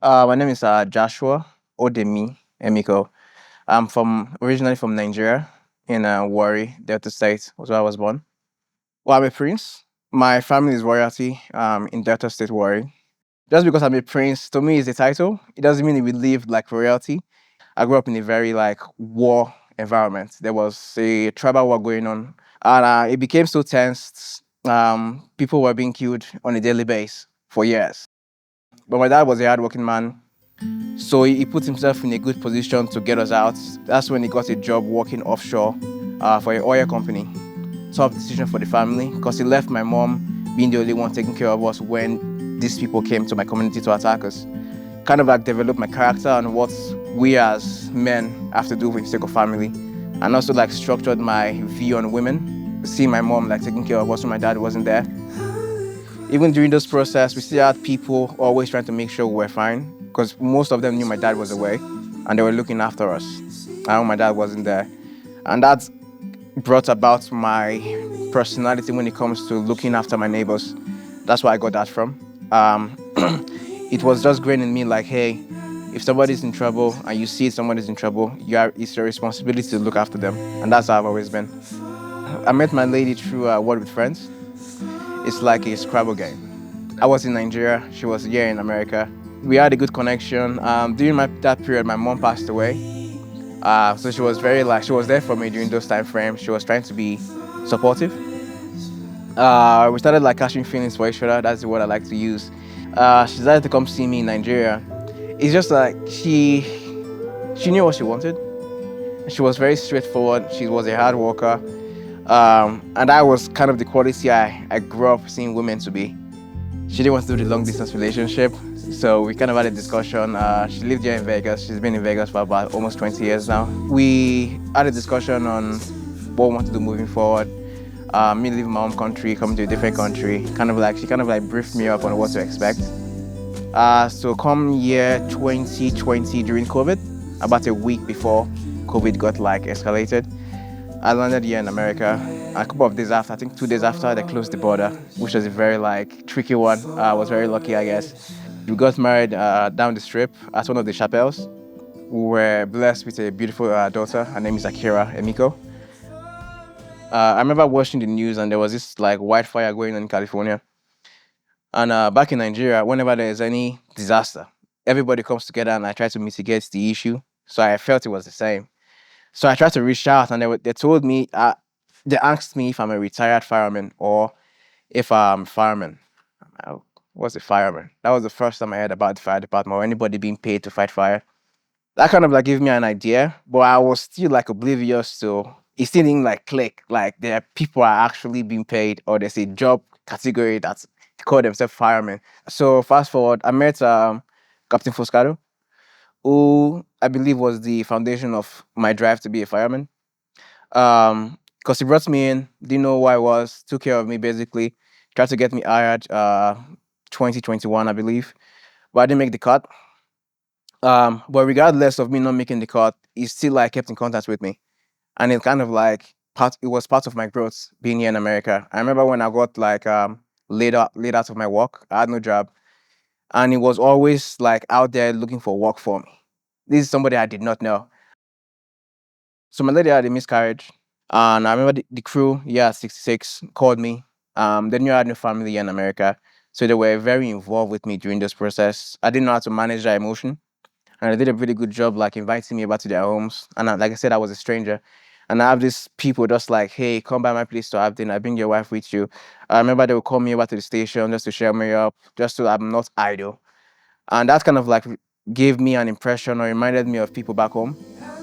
My name is Joshua Odemi Emiko. I'm originally from Nigeria in Warri, Delta State, was where I was born. Well, I'm a prince. My family is royalty in Delta State, Warri. Just because I'm a prince, to me, is a title. It doesn't mean we live like royalty. I grew up in a very like war environment. There was a tribal war going on, and it became so tense. People were being killed on a daily basis for years. But my dad was a hardworking man. So he put himself in a good position to get us out. That's when he got a job working offshore for an oil company. Tough decision for the family because he left my mom being the only one taking care of us when these people came to my community to attack us. Kind of like developed my character and what we as men have to do for the sake of family. And also like structured my view on women. Seeing my mom like taking care of us when my dad wasn't there. Even during this process, we still had people always trying to make sure we were fine because most of them knew my dad was away and they were looking after us. And my dad wasn't there. And that brought about my personality when it comes to looking after my neighbors. That's where I got that from. It was just growing in me like, hey, if somebody's in trouble and you see somebody's in trouble, it's your responsibility to look after them. And that's how I've always been. I met my lady through Word with Friends. It's like a Scrabble game. I was in Nigeria, she was here in America. We had a good connection. During that period, my mom passed away. So she was she was there for me during those time frames. She was trying to be supportive. We started like catching feelings for each other. That's the word I like to use. She decided to come see me in Nigeria. It's just like she knew what she wanted. She was very straightforward. She was a hard worker. And that was kind of the quality I grew up seeing women to be. She didn't want to do the long distance relationship, so we kind of had a discussion. She lived here in Vegas. She's been in Vegas for about almost 20 years now. We had a discussion on what we want to do moving forward. Me leaving my home country, coming to a different country. She kind of like briefed me up on what to expect. So come year 2020 during COVID, about a week before COVID got like escalated, I landed here in America. A couple of days after, I think 2 days after, they closed the border, which was a very like tricky one. I was very lucky, I guess. We got married down the strip at one of the chapels. We were blessed with a beautiful daughter. Her name is Emiko. I remember watching the news and there was this like wildfire going on in California. And back in Nigeria, whenever there is any disaster, everybody comes together and I try to mitigate the issue. So I felt it was the same. So I tried to reach out and they told me, they asked me if I'm a retired fireman or if I'm a fireman. I was a fireman. That was the first time I heard about the fire department or anybody being paid to fight fire. That kind of like gave me an idea, but I was still like oblivious to, it still didn't like click. Like there are people are actually being paid or there's a job category that's call themselves firemen. So fast forward, I met Captain Foscado, who I believe was the foundation of my drive to be a fireman. Because he brought me in, didn't know who I was, took care of me basically, tried to get me hired 2021, I believe, but I didn't make the cut. But regardless of me not making the cut, he still like kept in contact with me. And it kind of like it was part of my growth being here in America. I remember when I got like laid out of my work, I had no job. And he was always like out there looking for work for me. This is somebody I did not know. So my lady had a miscarriage. And I remember the crew, 66, called me. They knew I had no family here in America. So they were very involved with me during this process. I didn't know how to manage that emotion. And they did a really good job like inviting me back to their homes. And like I said, I was a stranger. And I have these people just like, hey, come by my place to have dinner. Bring your wife with you. I remember they would call me over to the station just to share me up, just so I'm not idle. And that kind of like gave me an impression or reminded me of people back home,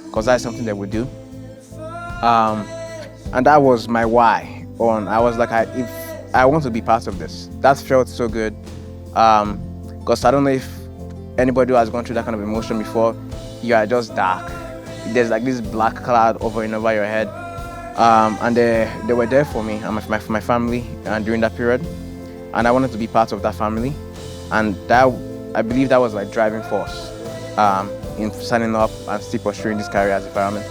because that's something they would do. And that was my why. I was like, if I want to be part of this. That felt so good. Because I don't know if anybody who has gone through that kind of emotion before, you are just dark. There's like this black cloud over and over your head. And they were there for me and for my family during that period. And I wanted to be part of that family. And that, I believe that was like driving force in signing up and still pursuing this career as a fireman.